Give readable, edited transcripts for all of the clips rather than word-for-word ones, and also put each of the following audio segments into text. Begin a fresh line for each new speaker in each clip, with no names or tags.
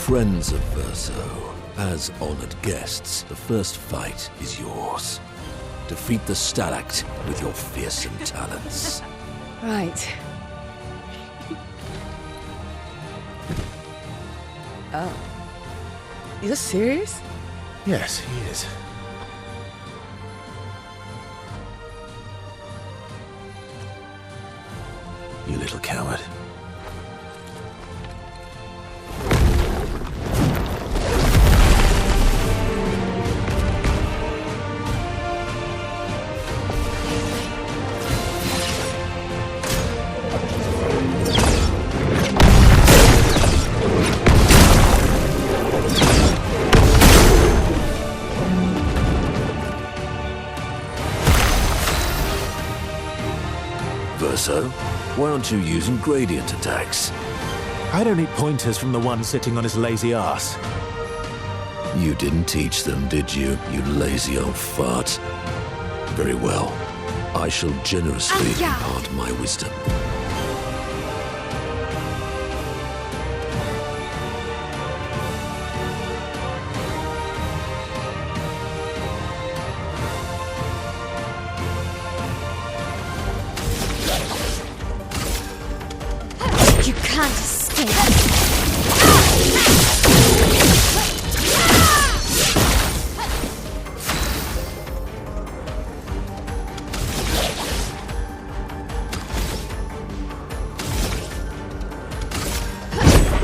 Friends of Verso, as honored guests, the first fight is yours. Defeat the Stalact with your fearsome talents.
Right. Oh. You're serious?
Yes, he is. You little coward.
Verso, why aren't you using gradient attacks?
I don't need pointers from the one sitting on his lazy ass.
You didn't teach them, did you, you lazy old fart? Very well. I shall generously impart my wisdom.
You can't escape.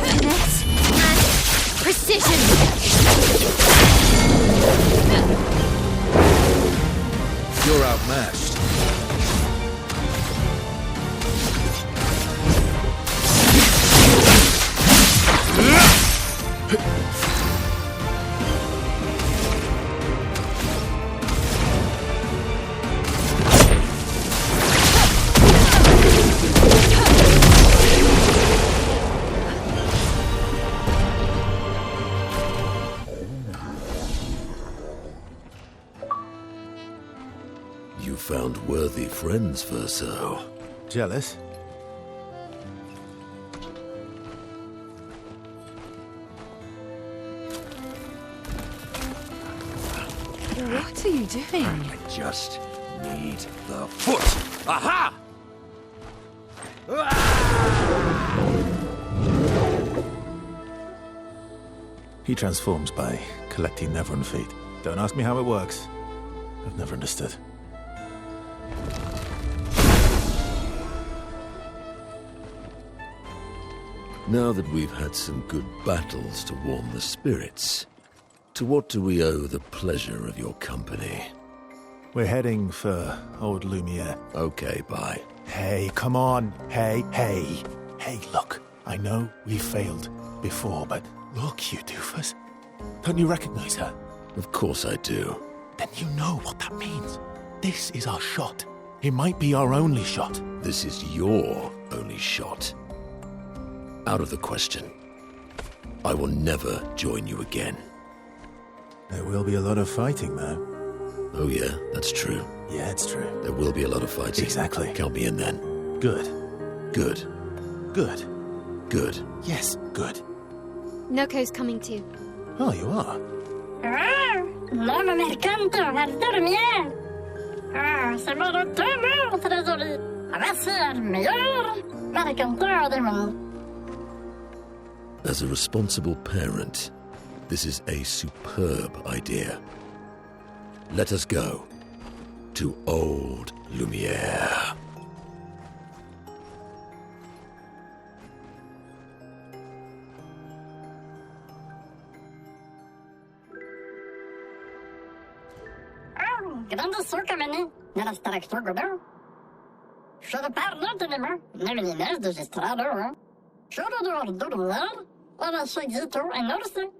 Finesse and precision.
You're outmatched. You found worthy friends, Verso.
Jealous?
What are you doing?
I just need the foot. Aha!
He transforms by collecting Neverun feet. Don't ask me how it works. I've never understood.
Now that we've had some good battles to warm the spirits, to what do we owe the pleasure of your company?
We're heading for old Lumiere.
Okay, bye.
Hey, come on. Hey. Hey, look. I know we failed before, but look, you doofus. Don't you recognize her?
Of course I do.
Then you know what that means. This is our shot. It might be our only shot.
This is your only shot. Out of the question. I will never join you again.
There will be a lot of fighting, though.
Oh yeah, that's true.
Yeah, it's true.
There will be a lot of fighting.
Exactly.
Count me in then.
Good.
Good.
Good.
Good.
Yes, good.
Noko's coming too.
Oh, you are?
L'homme mercante va dormir. C'est mon retour, trésorier. Va ser meilleur mercanteur du monde.
As a responsible parent, this is a superb idea. Let us go to old Lumiere.
Grande succa meni, nella straktor godó. Should have parled anymore, never the nest is estrado. Should have do dormir, or I should get to and notice it.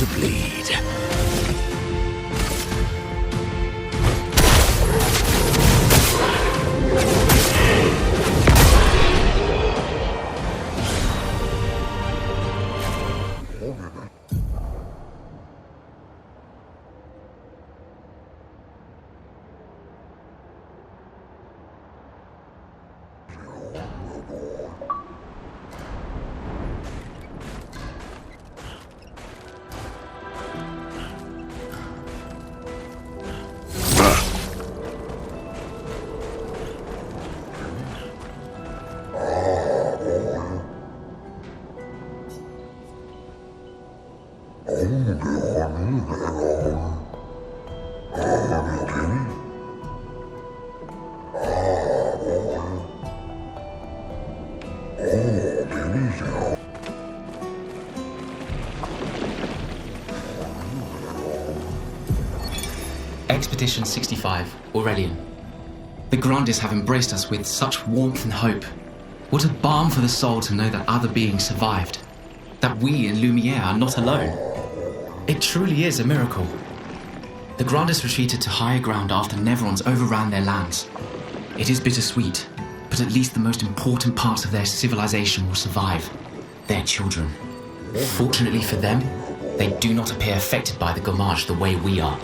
to bleed.
Expedition 65, Aurelian. The Grandes have embraced us with such warmth and hope. What a balm for the soul to know that other beings survived. That we in Lumiere are not alone. It truly is a miracle. The Grandes retreated to higher ground after Neverons overran their lands. It is bittersweet, but at least the most important parts of their civilization will survive. Their children. Fortunately for them, they do not appear affected by the Gommage the way we are.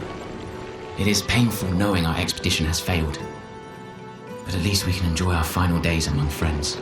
It is painful knowing our expedition has failed. But at least we can enjoy our final days among friends.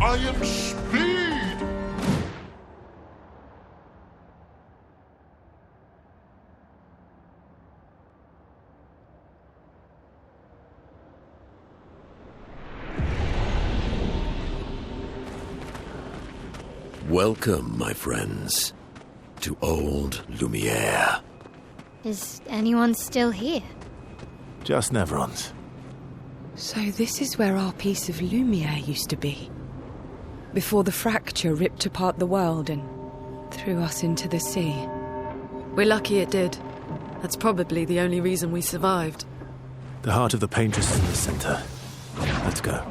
I am speed!
Welcome, my friends, to old Lumiere.
Is anyone still here?
Just Neverons.
So this is where our piece of Lumiere used to be. Before the fracture ripped apart the world and threw us into the sea.
We're lucky it did. That's probably the only reason we survived.
The heart of the paintress is in the center. Let's go.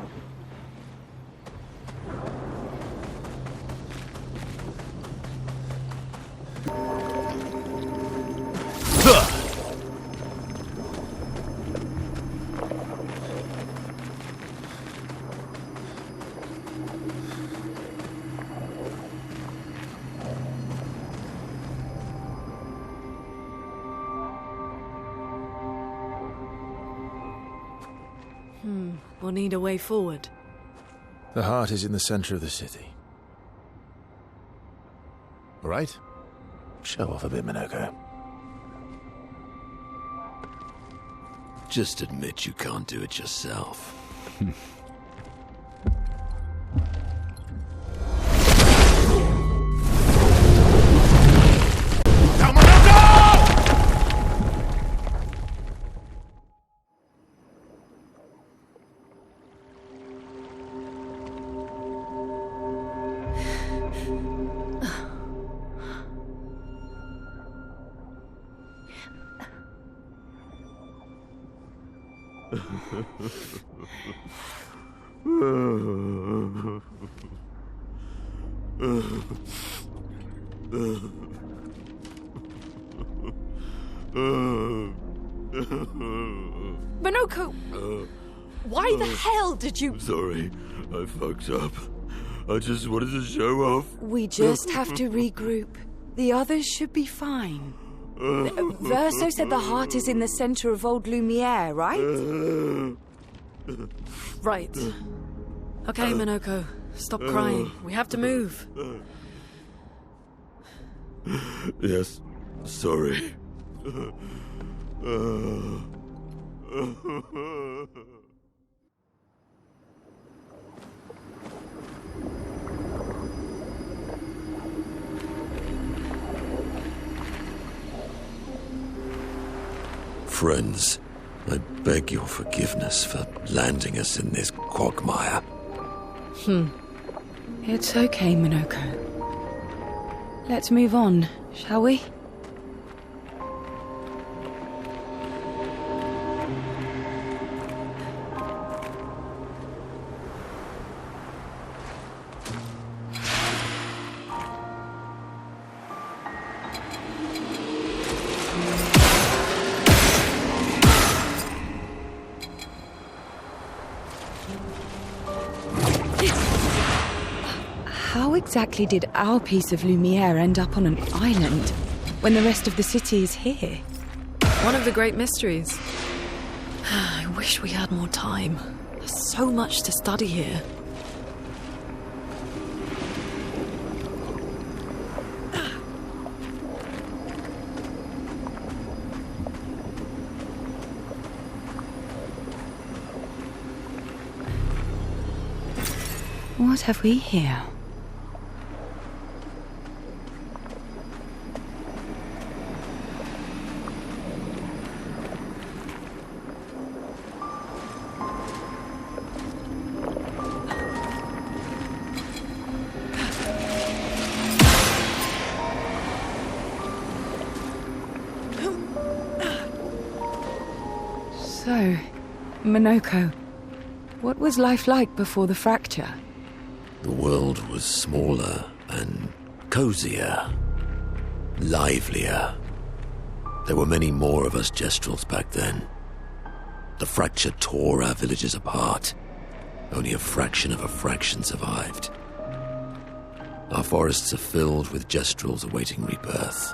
We'll need a way forward.
The heart is in the center of the city. All right? Show off a bit, Minoko.
Just admit you can't do it yourself.
Minoko! Why the hell did you...
Sorry, I fucked up. I just wanted to show off.
We just have to regroup. The others should be fine. Verso said the heart is in the center of old Lumiere, right?
Right. Okay, Minoko. Stop crying. We have to move.
Yes, sorry. Friends, I beg your forgiveness for landing us in this quagmire.
It's okay, Minoko. Let's move on, shall we? How exactly did our piece of Lumiere end up on an island when the rest of the city is here?
One of the great mysteries. I wish we had more time. There's so much to study here.
What have we here? So, Minoko, what was life like before the fracture?
The world was smaller and cozier, livelier. There were many more of us Gestrels back then. The fracture tore our villages apart. Only a fraction of a fraction survived. Our forests are filled with Gestrels awaiting rebirth.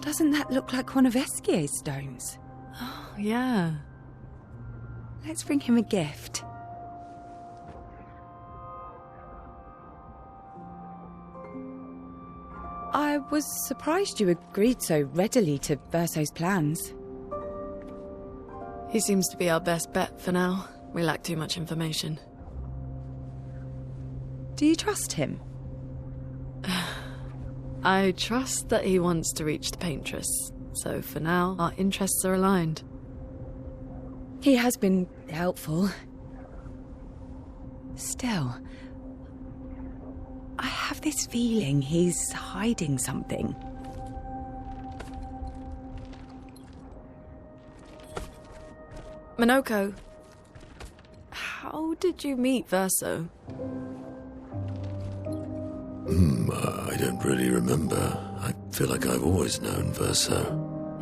Doesn't that look like one of Esquier's stones?
Oh, yeah.
Let's bring him a gift. I was surprised you agreed so readily to Verso's plans.
He seems to be our best bet for now. We lack too much information.
Do you trust him?
I trust that he wants to reach the paintress, so for now, our interests are aligned.
He has been helpful. Still, I have this feeling he's hiding something.
Minoko, how did you meet Verso?
I don't really remember. I feel like I've always known Verso.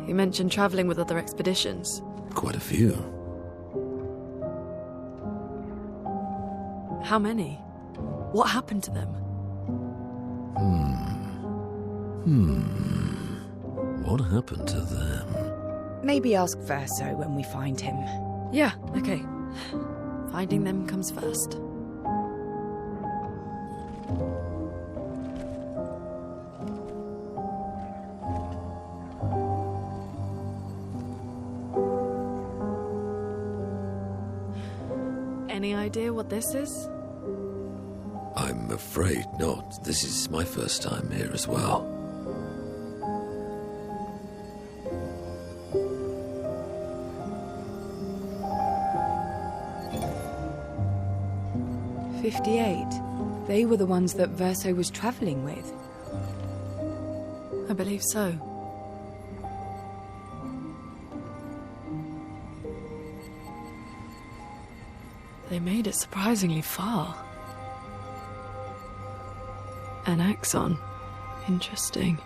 You mentioned traveling with other expeditions.
Quite a few.
How many? What happened to them?
What happened to them?
Maybe ask Verso when we find him.
Yeah, okay. Finding them comes first. Any idea what this is?
I'm afraid not. This is my first time here as well.
"58. They were the ones that Verso was traveling with.
I believe so. They made it surprisingly far. An axon. Interesting.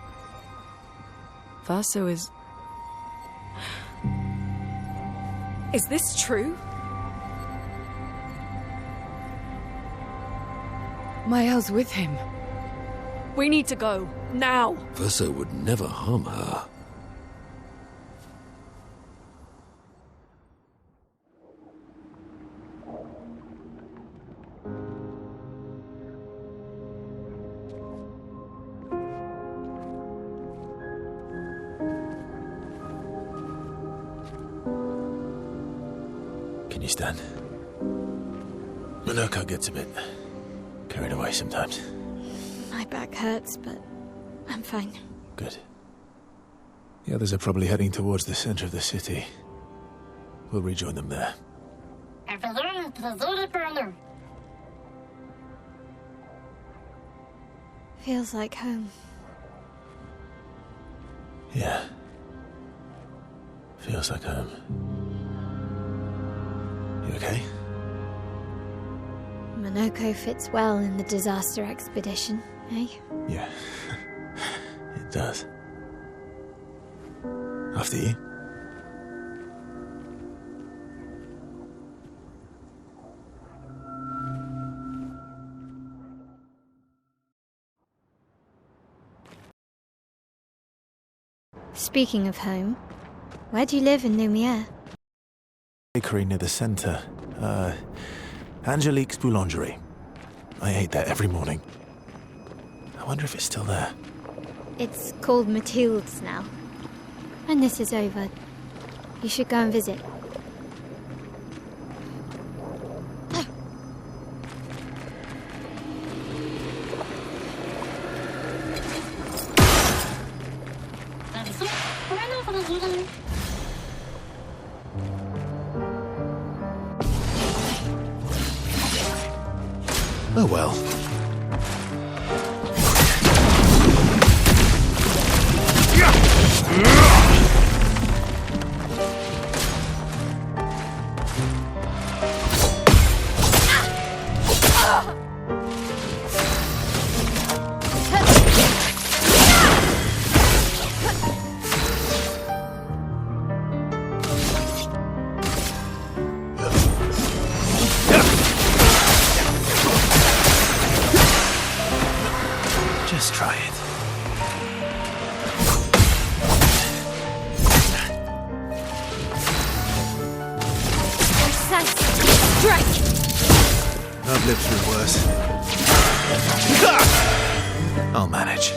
Verso is... Is this true?
Mael's with him.
We need to go. Now!
Verso would never harm her.
Can you stand? Minoko gets a bit carried away sometimes.
My back hurts, but I'm fine.
Good. The others are probably heading towards the center of the city. We'll rejoin them there.
Feels like home.
Yeah. Feels like home. You okay?
Minoko fits well in the disaster expedition, eh?
Yeah. It does. After you.
Speaking of home, where do you live in Lumiere?
Bakery near the center. Angelique's Boulangerie. I ate there every morning. I wonder if it's still there.
It's called Mathilde's now. When this is over, you should go and visit.
Oh well. I've lived through worse. I'll manage.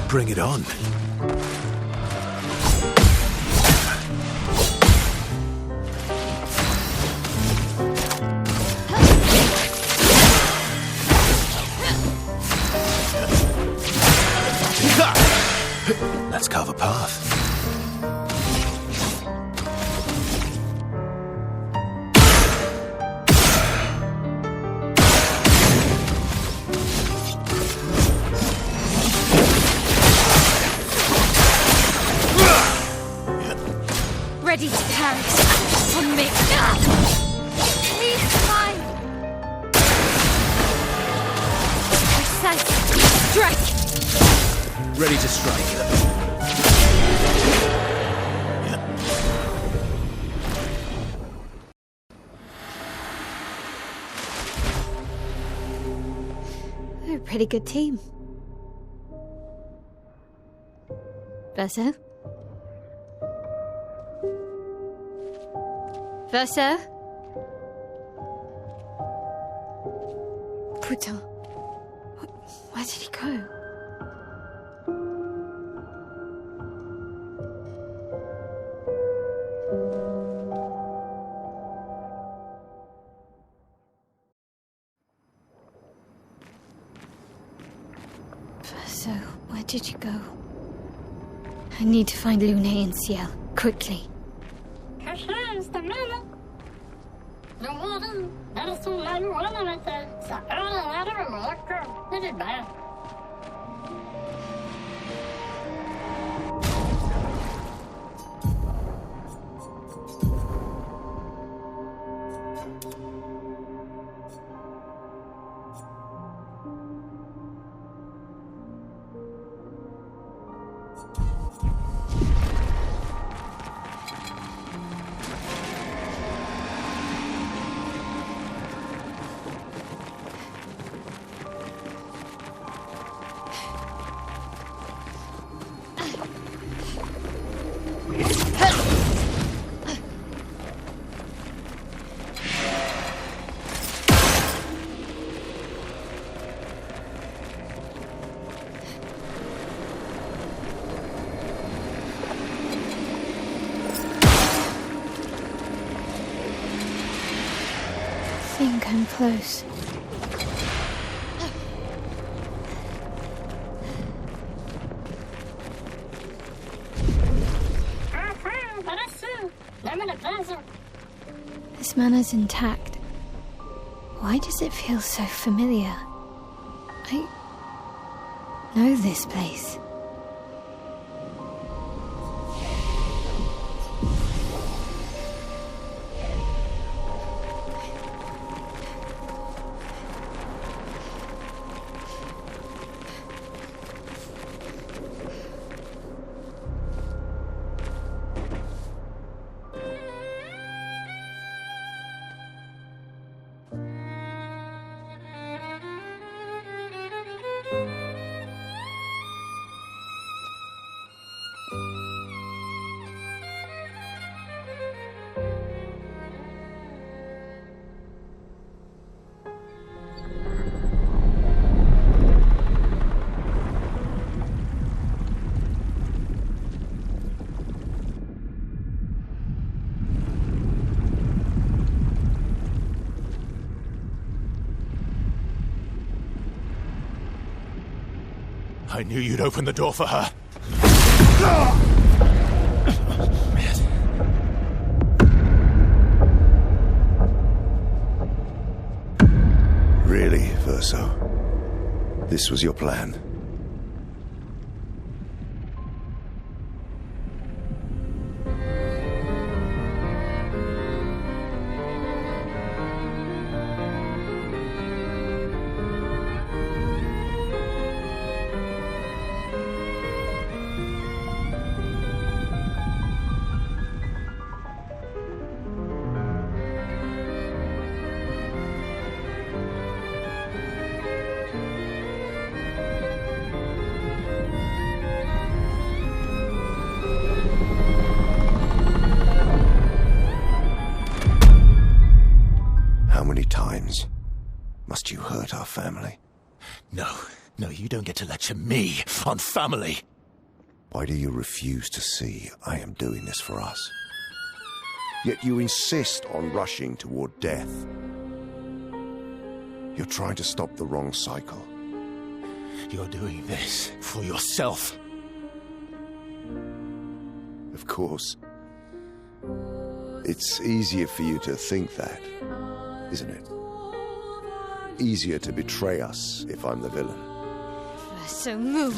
Bring it on. Let's carve a path.
Ready to pounce on me. Please fine. I said, strike.
Ready to strike.
We're a pretty good team. Verso? Verso? Putain. Where did he go? Verso, where did you go? I need to find Lune and Ciel, quickly. I think I'm close. This manor's intact. Why does it feel so familiar? I know this place.
I knew you'd open the door for her.
Really, Verso? This was your plan? Must you hurt our family?
No, you don't get to lecture me on family.
Why do you refuse to see I am doing this for us? Yet you insist on rushing toward death. You're trying to stop the wrong cycle.
You're doing this for yourself.
Of course. It's easier for you to think that, isn't it? Easier to betray us if I'm the villain.
So move.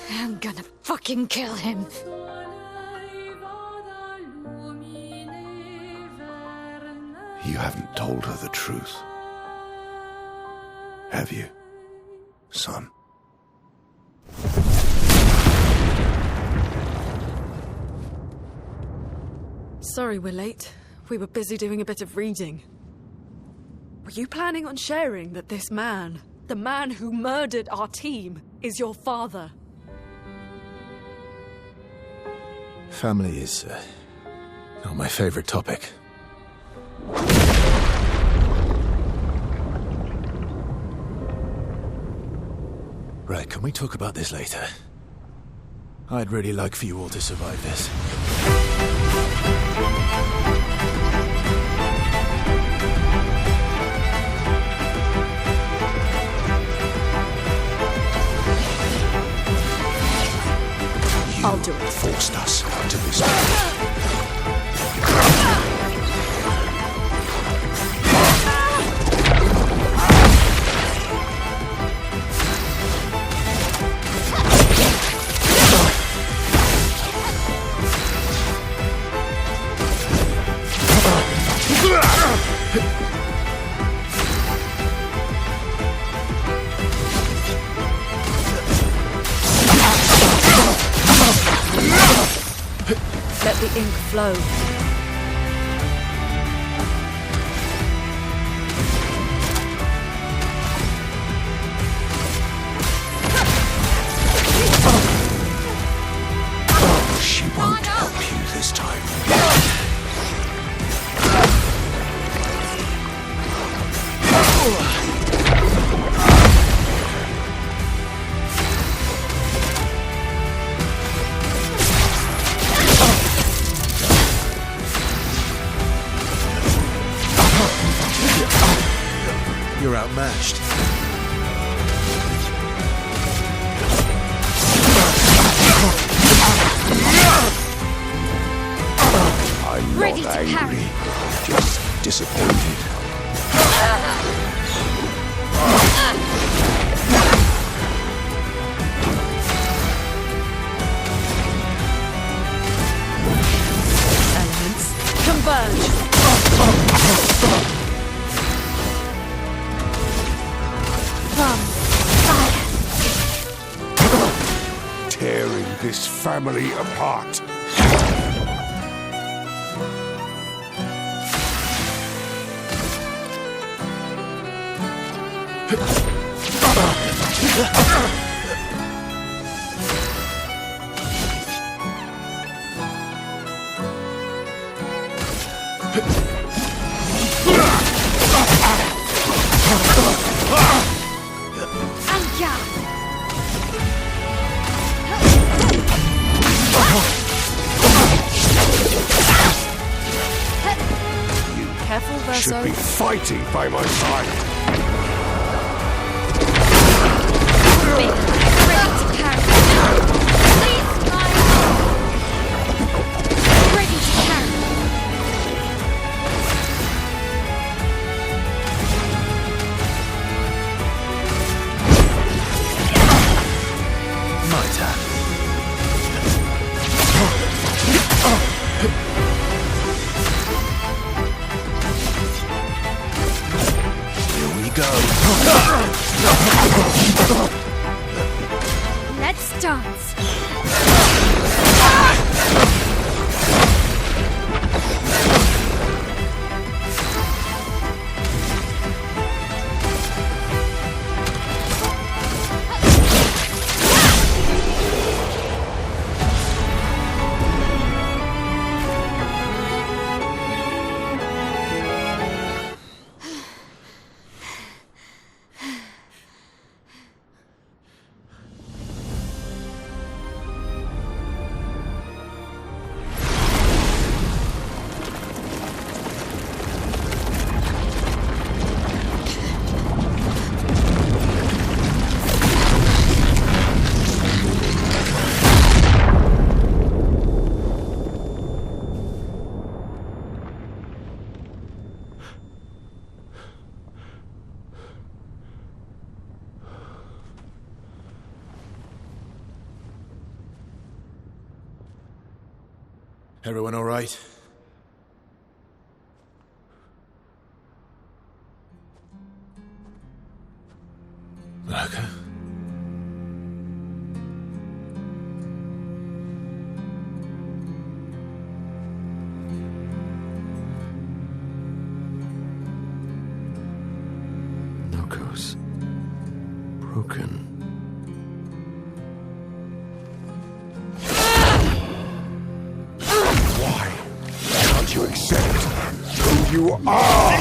I'm gonna fucking kill him.
You haven't told her the truth. Have you, son?
Sorry we're late. We were busy doing a bit of reading. Were you planning on sharing that this man, the man who murdered our team, is your father?
Family is not my favorite topic. Right, can we talk about this later? I'd really like for you all to survive this.
I'll do it.
Forced us to this.
Let the ink flow.
She won't help you this time.
You're outmatched.
I'm
Ready
not
to
angry,
carry.
just disappointed.
Elements converge.
Tearing this family apart.
Careful, Verso.
Should be fighting by my side.
Ready to carry. Please, time. Ready to carry.
My turn. Here we go.
Let's dance.
Everyone all right? Okay.
Nokos. Broken.
Why can't you accept who you are?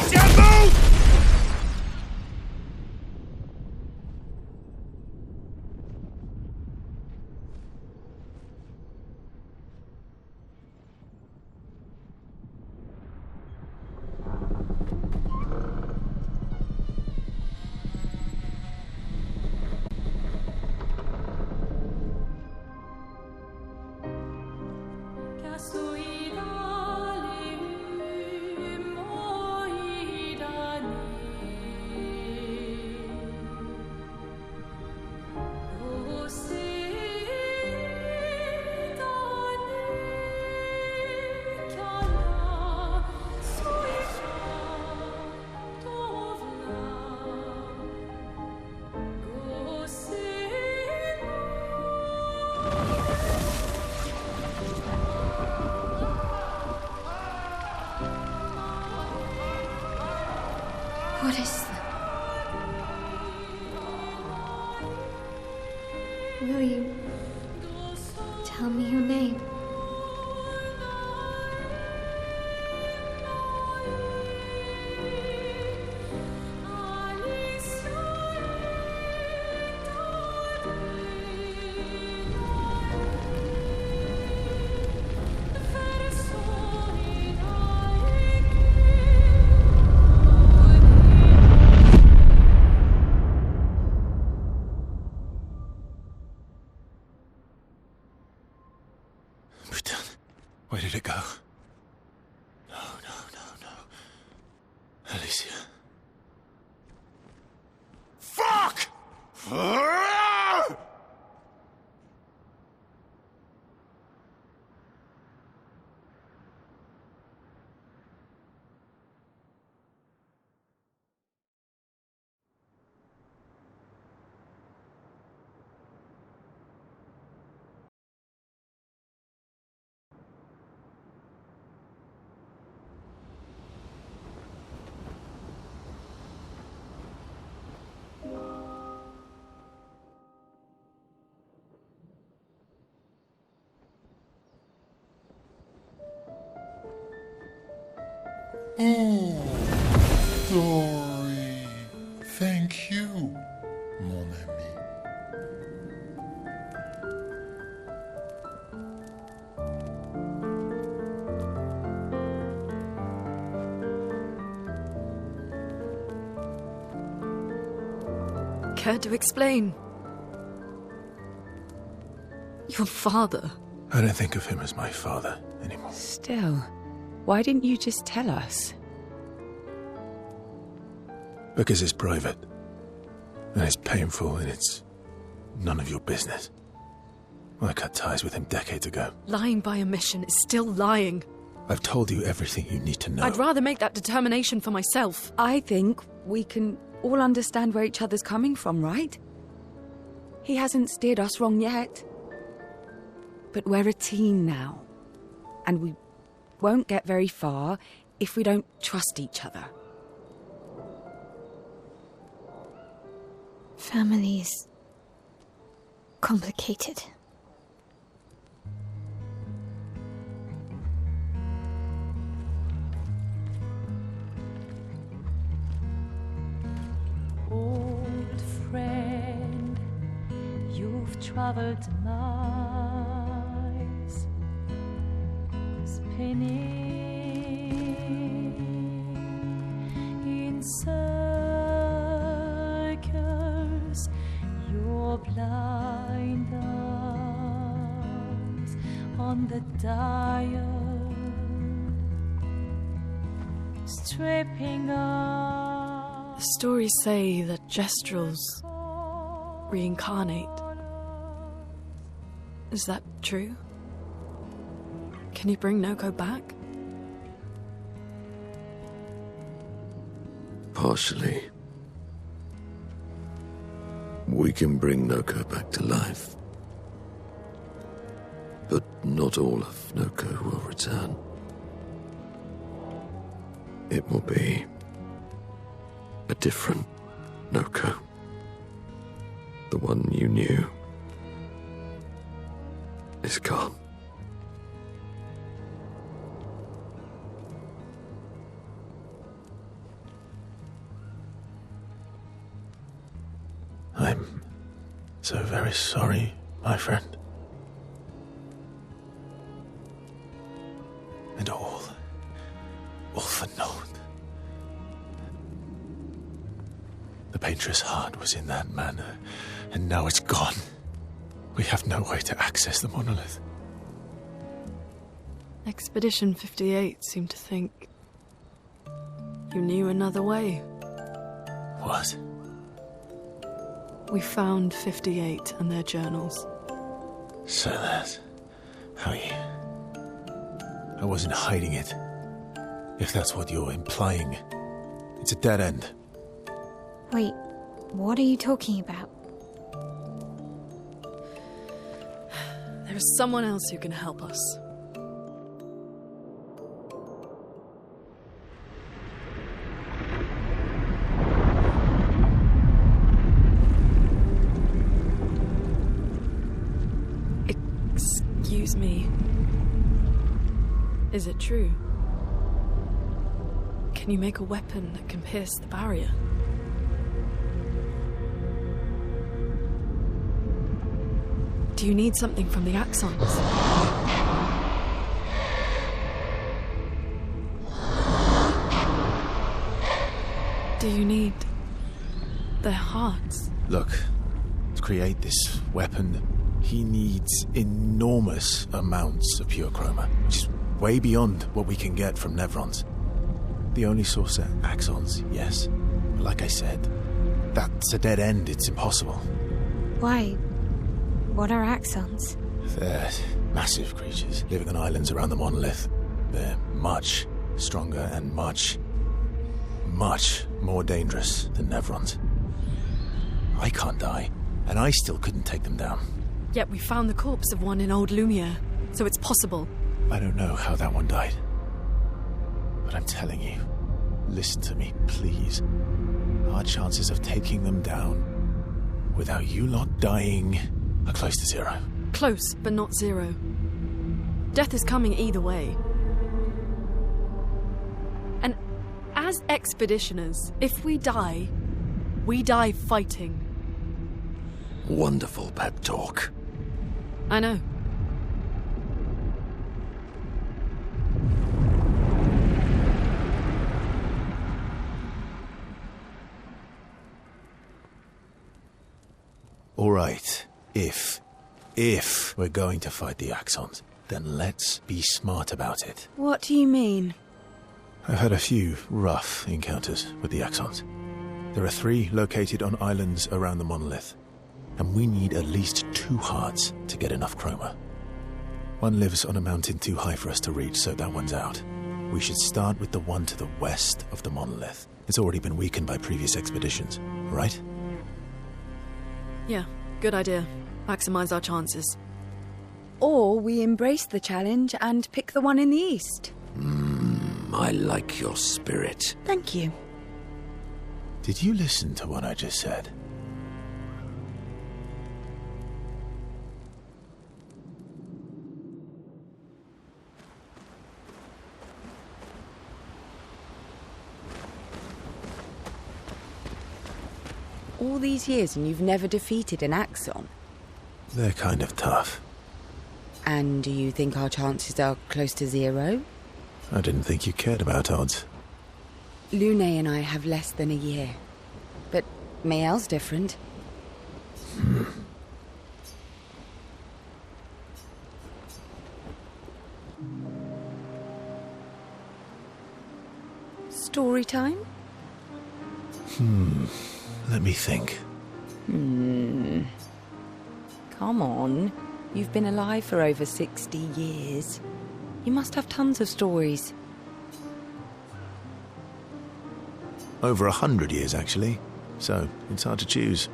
What is that? Will you tell me your name?
Where did it go? No. Alicia.
Fuck!
Oh, Dory. Thank you, mon ami.
Care to explain? Your father.
I don't think of him as my father anymore.
Still, why didn't you just tell us?
Because it's private. And it's painful and it's none of your business. I cut ties with him decades ago.
Lying by omission is still lying.
I've told you everything you need to know.
I'd rather make that determination for myself.
I think we can all understand where each other's coming from, right? He hasn't steered us wrong yet. But we're a team now. And we won't get very far if we don't trust each other.
Family's complicated.
Old friend, you've traveled miles, spinning in circles, your blind eyes on the dial, stripping off.
The stories say that Gestrels reincarnate. Is that true? Can you bring Noko back?
Partially. We can bring Noko back to life. But not all of Noko will return. It will be a different Noko. The one you knew is gone.
I'm so very sorry, my friend. And all for naught. The painter's heart was in that manor, and now it's gone. We have no way to access the monolith.
Expedition 58 seemed to think you knew another way.
What?
We found 58 and their journals.
So that's how you... I wasn't hiding it. If that's what you're implying. It's a dead end.
Wait, what are you talking about?
There is someone else who can help us. Excuse me. Is it true? Can you make a weapon that can pierce the barrier? Do you need something from the Axons? Do you need their hearts?
Look, to create this weapon, he needs enormous amounts of pure chroma, which is way beyond what we can get from Nevrons. The only source are Axons, yes. But like I said, that's a dead end. It's impossible.
Why? What are Axons?
They're massive creatures living on islands around the monolith. They're much stronger and much more dangerous than Nevrons. I can't die, and I still couldn't take them down.
Yet we found the corpse of one in Old Lumiere, so it's possible.
I don't know how that one died. But I'm telling you, listen to me, please. Our chances of taking them down without you lot dying are close to zero.
Close, but not zero. Death is coming either way. And as expeditioners, if we die fighting.
Wonderful pep talk.
I know.
All right, if we're going to fight the Axons, then let's be smart about it.
What do you mean?
I've had a few rough encounters with the Axons. There are 3 located on islands around the monolith, and we need at least 2 hearts to get enough chroma. One lives on a mountain too high for us to reach, so that one's out. We should start with the one to the west of the monolith. It's already been weakened by previous expeditions, right?
Yeah, good idea. Maximize our chances.
Or we embrace the challenge and pick the one in the east.
I like your spirit.
Thank you.
Did you listen to what I just said?
All these years and you've never defeated an Axon?
They're kind of tough.
And do you think our chances are close to zero?
I didn't think you cared about odds.
Lune and I have less than a year. But Mael's different. Story time?
Let me think.
Come on. You've been alive for over 60 years. You must have tons of stories.
Over 100 years, actually. So, it's hard to choose.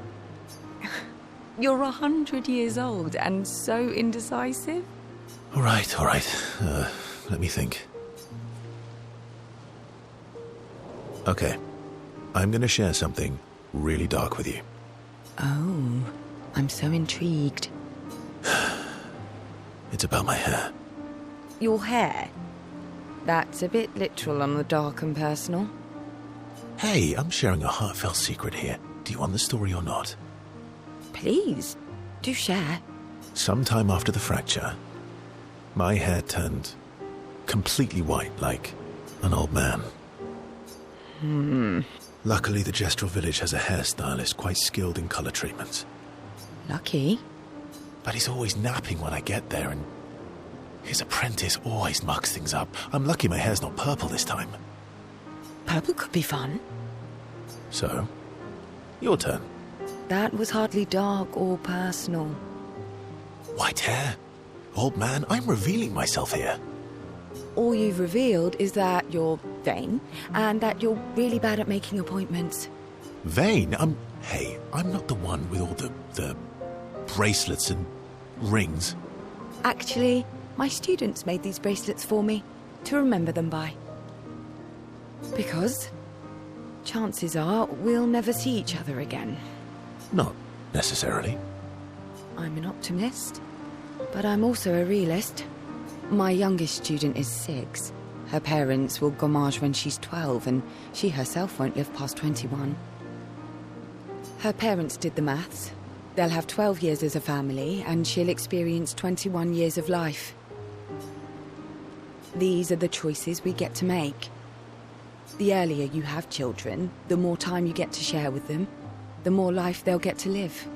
You're 100 years old and so indecisive?
All right. Let me think. Okay. I'm going to share something really dark with you.
Oh, I'm so intrigued.
It's about my hair.
Your hair? That's a bit literal on the dark and personal.
Hey, I'm sharing a heartfelt secret here. Do you want the story or not?
Please, do share.
Sometime after the fracture, my hair turned completely white, like an old man. Luckily, the Gestural Village has a hairstylist quite skilled in color treatments.
Lucky?
But he's always napping when I get there, and his apprentice always mucks things up. I'm lucky my hair's not purple this time.
Purple could be fun.
So, your turn.
That was hardly dark or personal.
White hair? Old man, I'm revealing myself here.
All you've revealed is that you're vain, and that you're really bad at making appointments.
Vain? Hey, I'm not the one with all the bracelets and rings.
Actually, my students made these bracelets for me, to remember them by. Because chances are we'll never see each other again.
Not necessarily.
I'm an optimist, but I'm also a realist. My youngest student is 6. Her parents will gommage when she's 12, and she herself won't live past 21. Her parents did the maths. They'll have 12 years as a family, and she'll experience 21 years of life. These are the choices we get to make. The earlier you have children, the more time you get to share with them, the more life they'll get to live.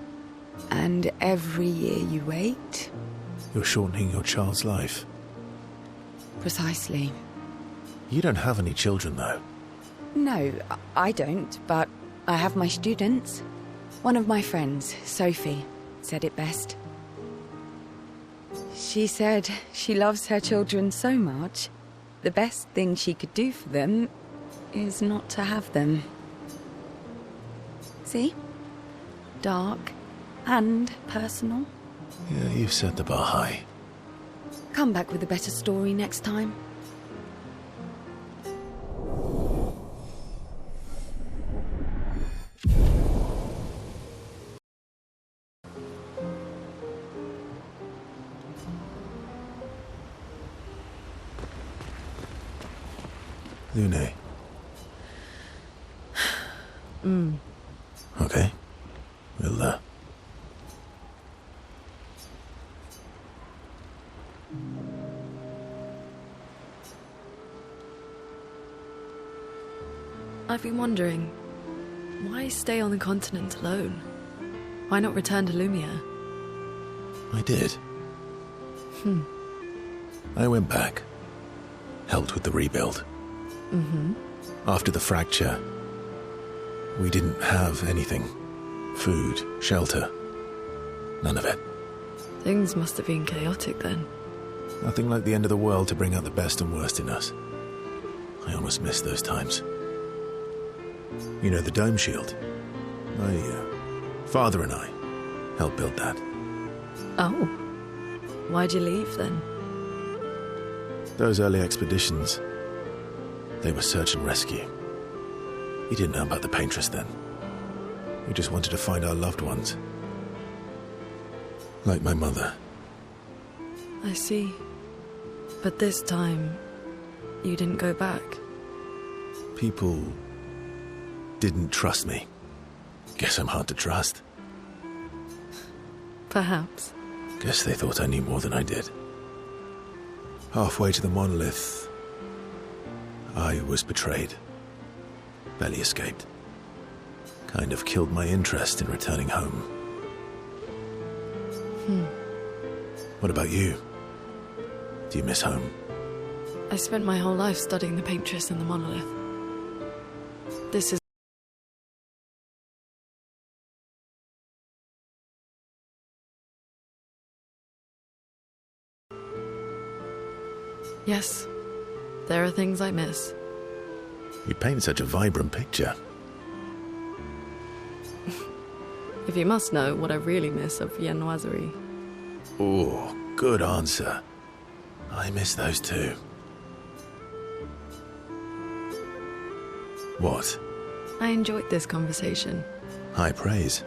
And every year you wait...
You're shortening your child's life.
Precisely.
You don't have any children, though.
No, I don't, but I have my students. One of my friends, Sophie, said it best. She said she loves her children so much, the best thing she could do for them is not to have them. See? Dark and personal.
Yeah, you've set the bar high.
Come back with a better story next time.
Lune. Okay. We'll,
I've been wondering, why stay on the continent alone? Why not return to Lumiere?
I did. I went back. Helped with the rebuild. After the fracture, we didn't have anything. Food, shelter. None of it.
Things must have been chaotic then.
Nothing like the end of the world to bring out the best and worst in us. I almost miss those times. You know, the dome shield. My father and I helped build that.
Oh. Why'd you leave then?
Those early expeditions, they were search and rescue. We didn't know about the paintress then. We just wanted to find our loved ones. Like my mother.
I see. But this time, you didn't go back.
People didn't trust me. Guess I'm hard to trust.
Perhaps.
Guess they thought I knew more than I did. Halfway to the monolith, I was betrayed. Barely escaped. Kind of killed my interest in returning home. What about you? Do you miss home?
I spent my whole life studying the paintress and the monolith. This is... Yes, there are things I miss.
You paint such a vibrant picture.
If you must know what I really miss of viennoiserie.
Oh, good answer. I miss those too. What?
I enjoyed this conversation.
High praise.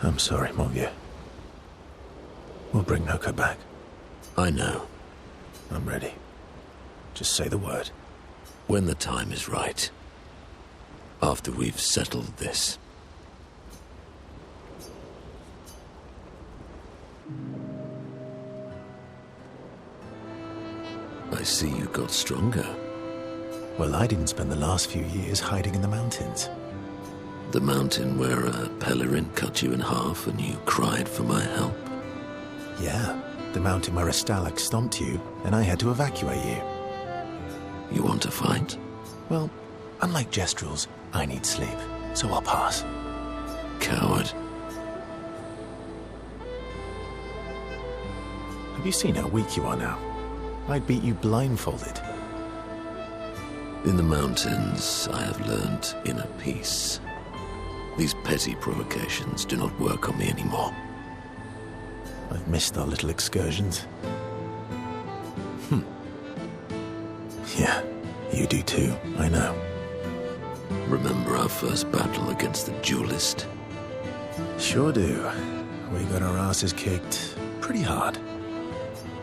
I'm sorry, mon vieux. We'll bring Noko back.
I know.
I'm ready. Just say the word.
When the time is right. After we've settled this. I see you got stronger.
Well, I didn't spend the last few years hiding in the mountains.
The mountain where a pelerin cut you in half and you cried for my help.
Yeah, the mountain where a Stalak stomped you and I had to evacuate you.
You want to fight?
Well, unlike Gestrels, I need sleep, so I'll pass.
Coward.
Have you seen how weak you are now? I'd beat you blindfolded.
In the mountains, I have learned inner peace. These petty provocations do not work on me anymore.
I've missed our little excursions. Yeah, you do too, I know.
Remember our first battle against the duelist?
Sure do. We got our asses kicked pretty hard.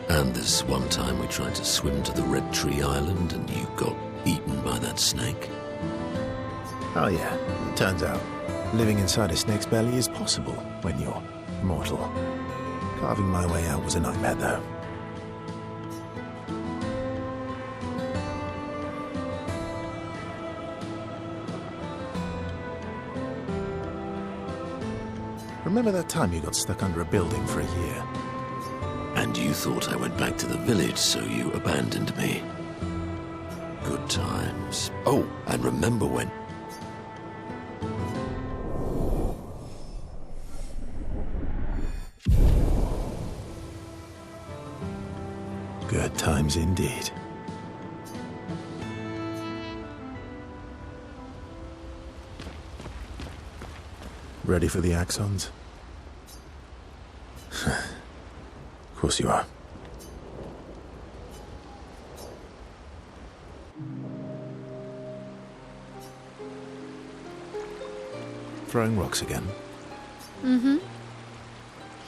And this one time we tried to swim to the Red Tree Island and you got eaten by that snake?
Oh yeah, it turns out living inside a snake's belly is possible when you're mortal. Carving my way out was a nightmare, though. Remember that time you got stuck under a building for a year?
And you thought I went back to the village, so you abandoned me. Good times. Oh, and remember when...
Good times indeed. Ready for the axons? Of course you are. Throwing rocks again?
Mm-hmm.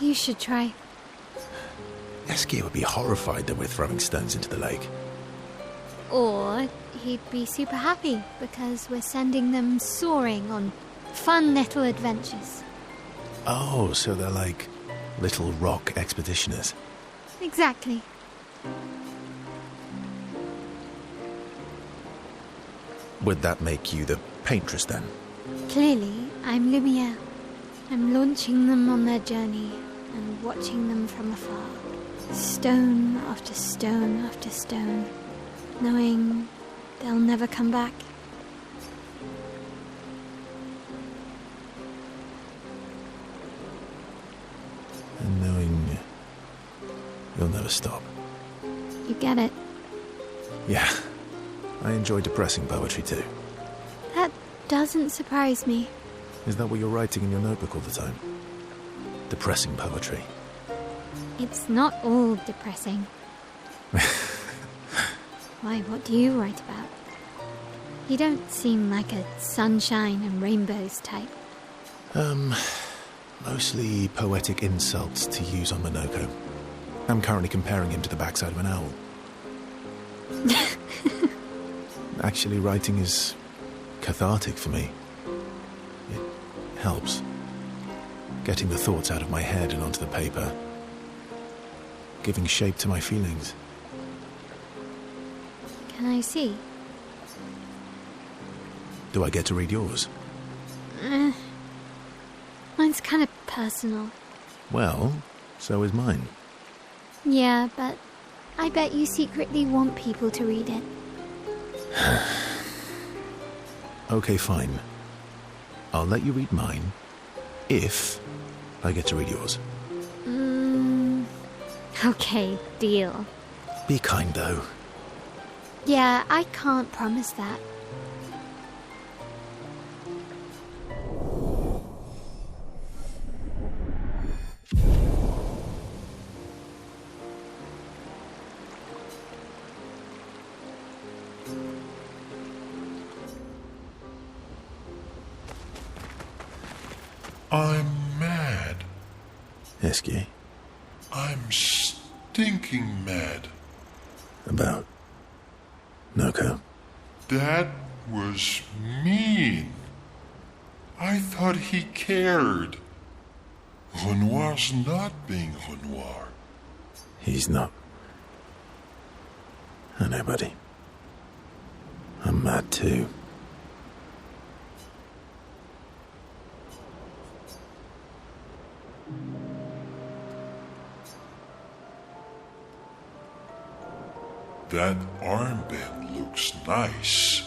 You should try.
Eskier would be horrified that we're throwing stones into the lake.
Or he'd be super happy because we're sending them soaring on fun little adventures.
Oh, so they're like little rock expeditioners.
Exactly.
Would that make you the paintress then?
Clearly, I'm Lumiere. I'm launching them on their journey and watching them from afar. Stone after stone after stone, knowing they'll never come back.
And knowing you'll never stop.
You get it?
Yeah, I enjoy depressing poetry too.
That doesn't surprise me.
Is that what you're writing in your notebook all the time? Depressing poetry.
It's not all depressing. Why, what do you write about? You don't seem like a sunshine and rainbows type.
Mostly poetic insults to use on Monoko. I'm currently comparing him to the backside of an owl. Actually, writing is cathartic for me. It helps. Getting the thoughts out of my head and onto the paper. Giving shape to my feelings.
Can I see?
Do I get to read yours?
Mine's kind of personal.
Well, so is mine.
Yeah, but I bet you secretly want people to read it.
Okay, fine. I'll let you read mine, if I get to read yours.
Okay, deal.
Be kind, though.
Yeah, I can't promise that.
I'm mad.
Esky.
I'm stinking mad.
About Noko.
That was mean. I thought he cared. Renoir's not being Renoir.
He's not. I know, buddy. I'm mad too.
That armband looks nice.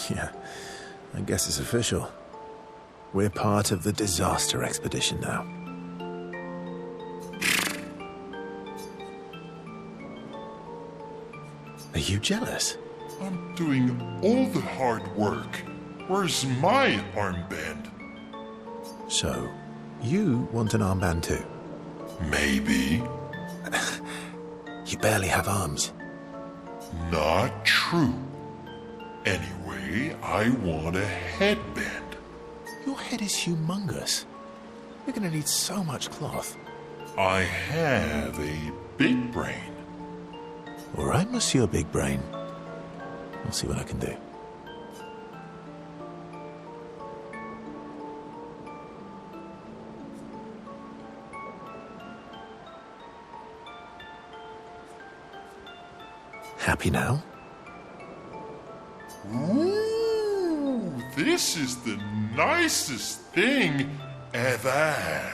Yeah, I guess it's official. We're part of the disaster expedition now. Are you jealous?
I'm doing all the hard work. Where's my armband?
So, you want an armband too?
Maybe.
You barely have arms.
Not true. Anyway, I want a headband.
Your head is humongous. You're gonna need so much cloth.
I have a big brain.
All right, Monsieur Big Brain. I'll see what I can do. Happy now?
Ooh, this is the nicest thing ever.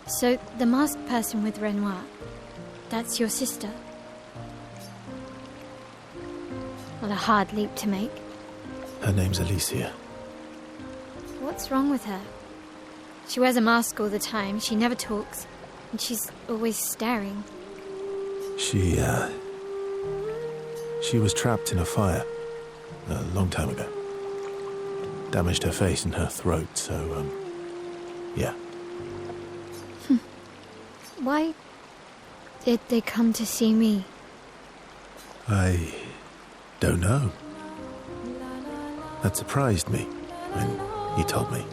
So, the masked person with Renoir, that's your sister? What a hard leap to make.
Her name's Alicia.
What's wrong with her? She wears a mask all the time, she never talks, and she's always staring.
She was trapped in a fire a long time ago. Damaged her face and her throat, so, yeah.
Why did they come to see me?
I don't know. That surprised me when you told me.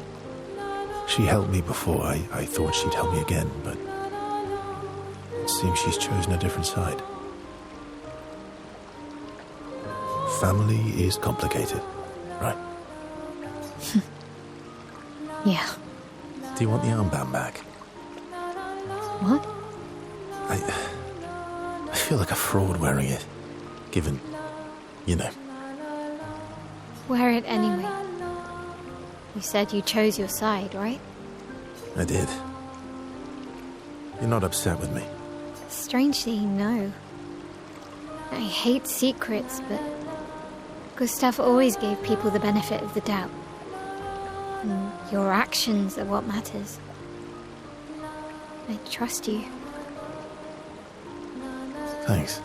She helped me before. I thought she'd help me again, but it seems she's chosen a different side. Family is complicated, right?
Yeah.
Do you want the armband back?
What?
I feel like a fraud wearing it, given, you know.
Wear it anyway. You said you chose your side, right?
I did. You're not upset with me?
Strangely, no. I hate secrets, but Gustav always gave people the benefit of the doubt. And your actions are what matters. I trust you.
Thanks.